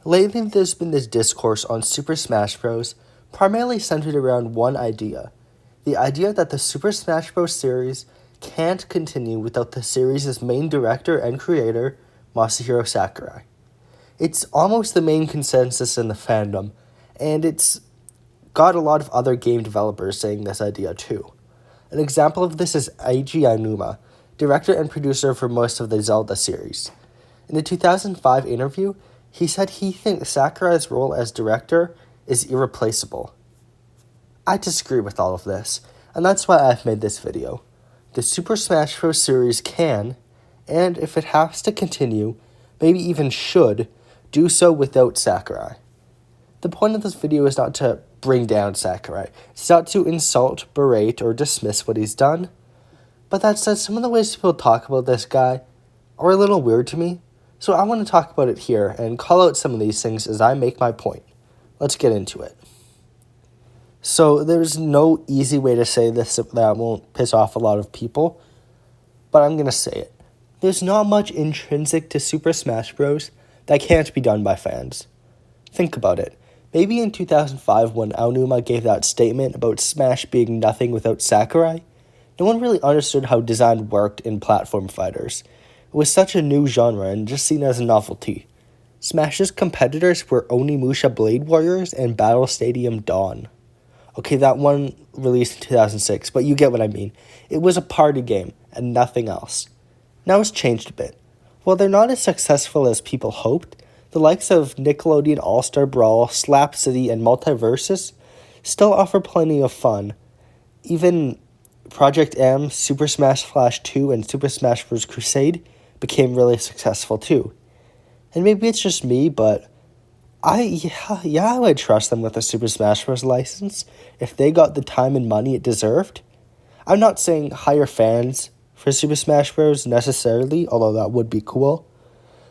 Lately, there's been this discourse on Super Smash Bros. Primarily centered around one idea. The idea that the Super Smash Bros. Series can't continue without the series' main director and creator, Masahiro Sakurai. It's almost the main consensus in the fandom, and it's got a lot of other game developers saying this idea too. An example of this is Eiji Aonuma, director and producer for most of the Zelda series. In a 2005 interview, he said he thinks Sakurai's role as director is irreplaceable. I disagree with all of this, and that's why I've made this video. The Super Smash Bros. Series can, and if it has to continue, maybe even should, do so without Sakurai. The point of this video is not to bring down Sakurai. It's not to insult, berate, or dismiss what he's done. But that said, some of the ways people talk about this guy are a little weird to me, so I want to talk about it here and call out some of these things as I make my point. Let's get into it. So there's no easy way to say this that won't piss off a lot of people, but I'm going to say it. There's not much intrinsic to Super Smash Bros. That can't be done by fans. Think about it. Maybe in 2005 when Aonuma gave that statement about Smash being nothing without Sakurai, no one really understood how design worked in platform fighters. It was such a new genre and just seen as a novelty. Smash's competitors were Onimusha Blade Warriors and Battle Stadium Dawn. Okay, that one released in 2006, but you get what I mean. It was a party game and nothing else. Now it's changed a bit. While they're not as successful as people hoped, the likes of Nickelodeon All-Star Brawl, Slap City, and Multiversus still offer plenty of fun. Even Project M, Super Smash Flash 2, and Super Smash Bros. Crusade became really successful too. And maybe it's just me, but I would trust them with a Super Smash Bros. License if they got the time and money it deserved. I'm not saying hire fans for Super Smash Bros. Necessarily, although that would be cool.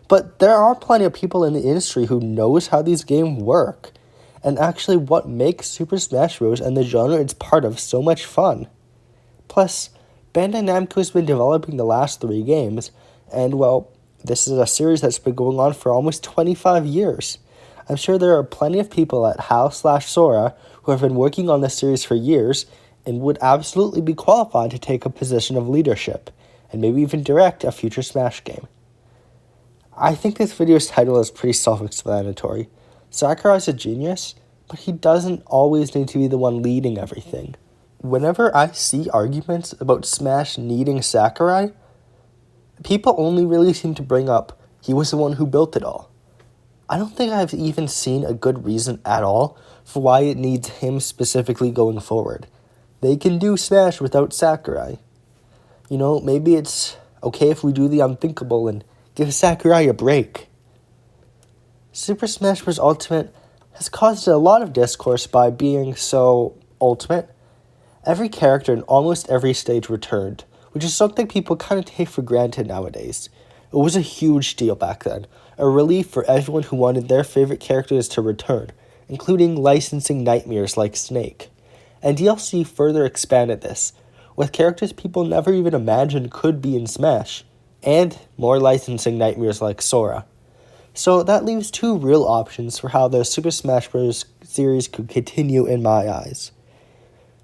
But there are plenty of people in the industry who knows how these games work, and actually what makes Super Smash Bros. And the genre it's part of so much fun. Plus, Bandai Namco has been developing the last 3 games, and well, this is a series that's been going on for almost 25 years. I'm sure there are plenty of people at HAL/Sora who have been working on this series for years and would absolutely be qualified to take a position of leadership, and maybe even direct a future Smash game. I think this video's title is pretty self-explanatory. Sakurai's a genius, but he doesn't always need to be the one leading everything. Whenever I see arguments about Smash needing Sakurai, people only really seem to bring up he was the one who built it all. I don't think I've even seen a good reason at all for why it needs him specifically going forward. They can do Smash without Sakurai. You know, maybe it's okay if we do the unthinkable and give Sakurai a break. Super Smash Bros. Ultimate has caused a lot of discourse by being so ultimate. Every character in almost every stage returned, which is something people kind of take for granted nowadays. It was a huge deal back then, a relief for everyone who wanted their favorite characters to return, including licensing nightmares like Snake. And DLC further expanded this, with characters people never even imagined could be in Smash, and more licensing nightmares like Sora. So that leaves 2 real options for how the Super Smash Bros. Series could continue in my eyes.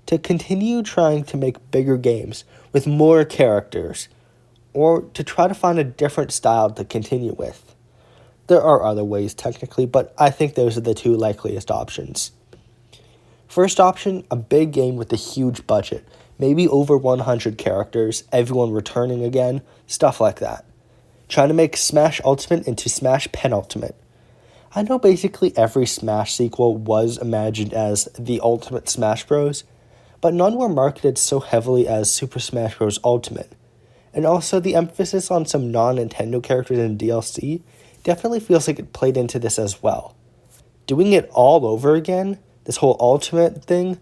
To continue trying to make bigger games with more characters, or to try to find a different style to continue with. There are other ways technically, but I think those are the 2 likeliest options. First option, a big game with a huge budget, maybe over 100 characters, everyone returning again, stuff like that. Trying to make Smash Ultimate into Smash Penultimate. I know basically every Smash sequel was imagined as the Ultimate Smash Bros., but none were marketed so heavily as Super Smash Bros. Ultimate. And also the emphasis on some non-Nintendo characters in DLC definitely feels like it played into this as well. Doing it all over again, this whole Ultimate thing,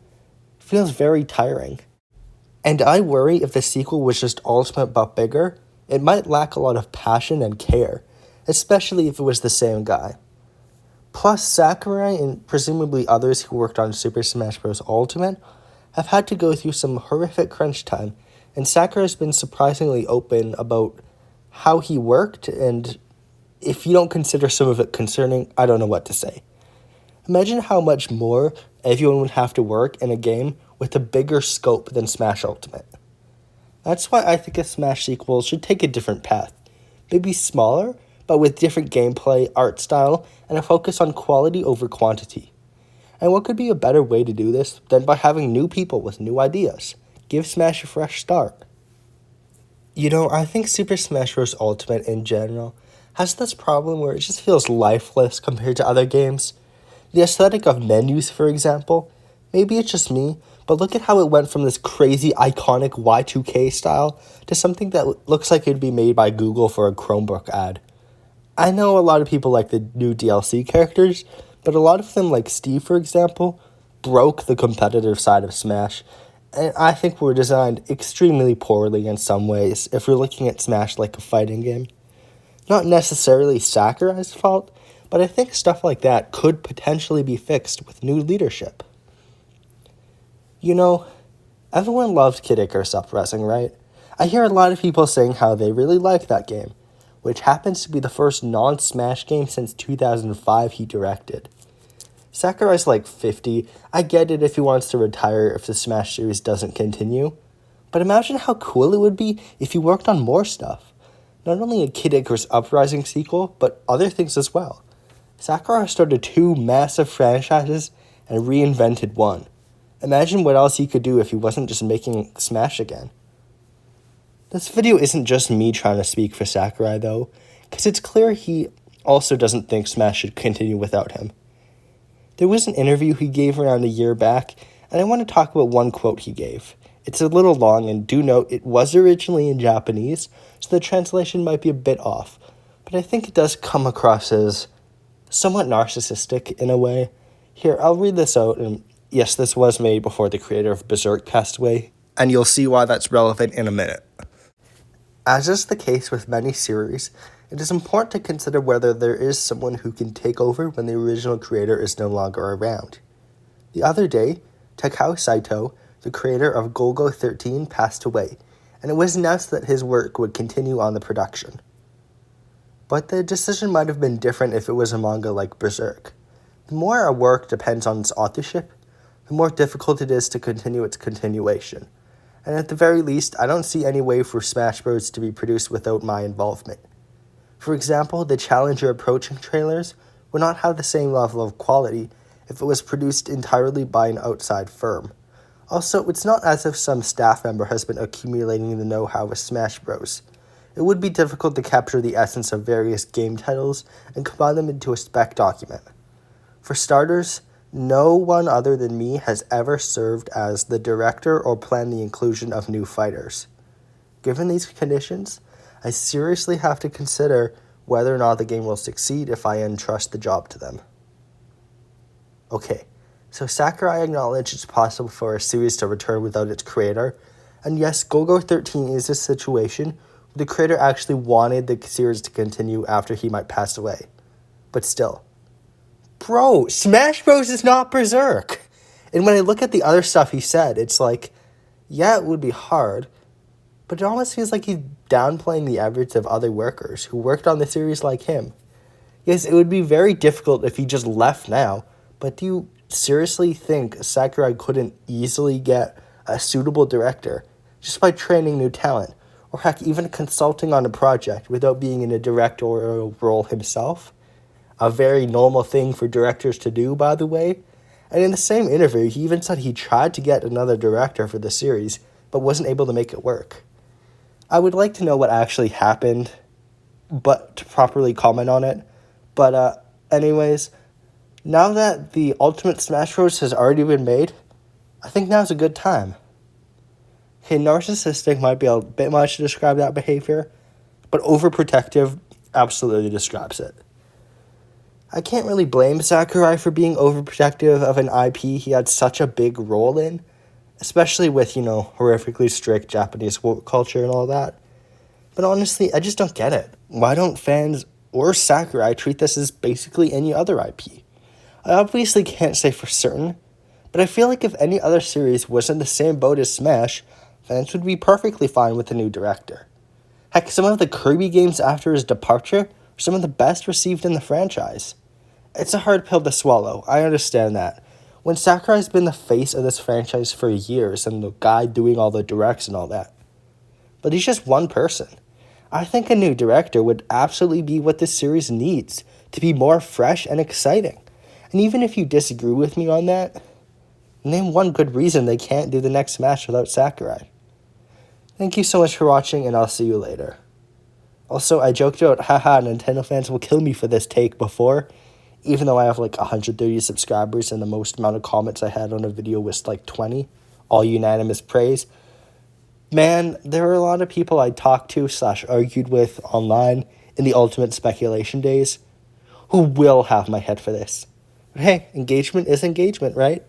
feels very tiring. And I worry if the sequel was just Ultimate but bigger, it might lack a lot of passion and care, especially if it was the same guy. Plus, Sakurai and presumably others who worked on Super Smash Bros. Ultimate have had to go through some horrific crunch time, and Sakurai has been surprisingly open about how he worked and if you don't consider some of it concerning, I don't know what to say. Imagine how much more everyone would have to work in a game with a bigger scope than Smash Ultimate. That's why I think a Smash sequel should take a different path. Maybe smaller, but with different gameplay, art style, and a focus on quality over quantity. And what could be a better way to do this than by having new people with new ideas? Give Smash a fresh start. I think Super Smash Bros. Ultimate in general has this problem where it just feels lifeless compared to other games. The aesthetic of menus, for example, maybe it's just me, but look at how it went from this crazy iconic Y2K style to something that looks like it'd be made by Google for a Chromebook ad. I know a lot of people like the new DLC characters, but a lot of them, like Steve, for example, broke the competitive side of Smash, and I think were designed extremely poorly in some ways if we're looking at Smash like a fighting game. Not necessarily Sakurai's fault, but I think stuff like that could potentially be fixed with new leadership. Everyone loved Kid Icarus Uprising, right? I hear a lot of people saying how they really like that game, which happens to be the first non-Smash game since 2005 he directed. Sakurai's like 50, I get it if he wants to retire if the Smash series doesn't continue, but imagine how cool it would be if he worked on more stuff. Not only a Kid Icarus Uprising sequel, but other things as well. Sakurai started 2 massive franchises and reinvented one. Imagine what else he could do if he wasn't just making Smash again. This video isn't just me trying to speak for Sakurai though, because it's clear he also doesn't think Smash should continue without him. There was an interview he gave around a year back, and I want to talk about one quote he gave. It's a little long, and do note it was originally in Japanese, so the translation might be a bit off, but I think it does come across as somewhat narcissistic in a way. Here, I'll read this out, and yes, this was made before the creator of Berserk passed away, and you'll see why that's relevant in a minute. As is the case with many series, it is important to consider whether there is someone who can take over when the original creator is no longer around. The other day, Takao Saito, the creator of Golgo 13, passed away, and it was announced that his work would continue on the production. But the decision might have been different if it was a manga like Berserk. The more a work depends on its authorship, the more difficult it is to continue its continuation. And at the very least, I don't see any way for Smash Bros. To be produced without my involvement. For example, the Challenger Approaching trailers would not have the same level of quality if it was produced entirely by an outside firm. Also, it's not as if some staff member has been accumulating the know-how of Smash Bros. It would be difficult to capture the essence of various game titles and combine them into a spec document. For starters, no one other than me has ever served as the director or planned the inclusion of new fighters. Given these conditions, I seriously have to consider whether or not the game will succeed if I entrust the job to them. Okay, so Sakurai acknowledged it's possible for a series to return without its creator, and yes, Golgo 13 is a situation where the creator actually wanted the series to continue after he might pass away. But still. Bro, Smash Bros. Is not Berserk! And when I look at the other stuff he said, it's like, yeah, it would be hard, but it almost feels like he's downplaying the efforts of other workers who worked on the series like him. Yes, it would be very difficult if he just left now, but do you seriously think Sakurai couldn't easily get a suitable director just by training new talent, or heck, even consulting on a project without being in a directorial role himself? A very normal thing for directors to do, by the way. And in the same interview, he even said he tried to get another director for the series, but wasn't able to make it work. I would like to know what actually happened, but to properly comment on it. But anyways, now that the Ultimate Smash Bros. Has already been made, I think now's a good time. Okay, narcissistic might be a bit much to describe that behavior, but overprotective absolutely describes it. I can't really blame Sakurai for being overprotective of an IP he had such a big role in, especially with, horrifically strict Japanese woke culture and all that. But honestly, I just don't get it. Why don't fans or Sakurai treat this as basically any other IP? I obviously can't say for certain, but I feel like if any other series was in the same boat as Smash, fans would be perfectly fine with the new director. Heck, some of the Kirby games after his departure some of the best received in the franchise. It's a hard pill to swallow, I understand that. When Sakurai's been the face of this franchise for years and the guy doing all the directs and all that. But he's just one person. I think a new director would absolutely be what this series needs to be more fresh and exciting. And even if you disagree with me on that, name one good reason they can't do the next Smash without Sakurai. Thank you so much for watching, and I'll see you later. Also, I joked about, haha, Nintendo fans will kill me for this take before, even though I have like 130 subscribers and the most amount of comments I had on a video was like 20, all unanimous praise. Man, there are a lot of people I talked to / argued with online in the ultimate speculation days who will have my head for this. But hey, engagement is engagement, right?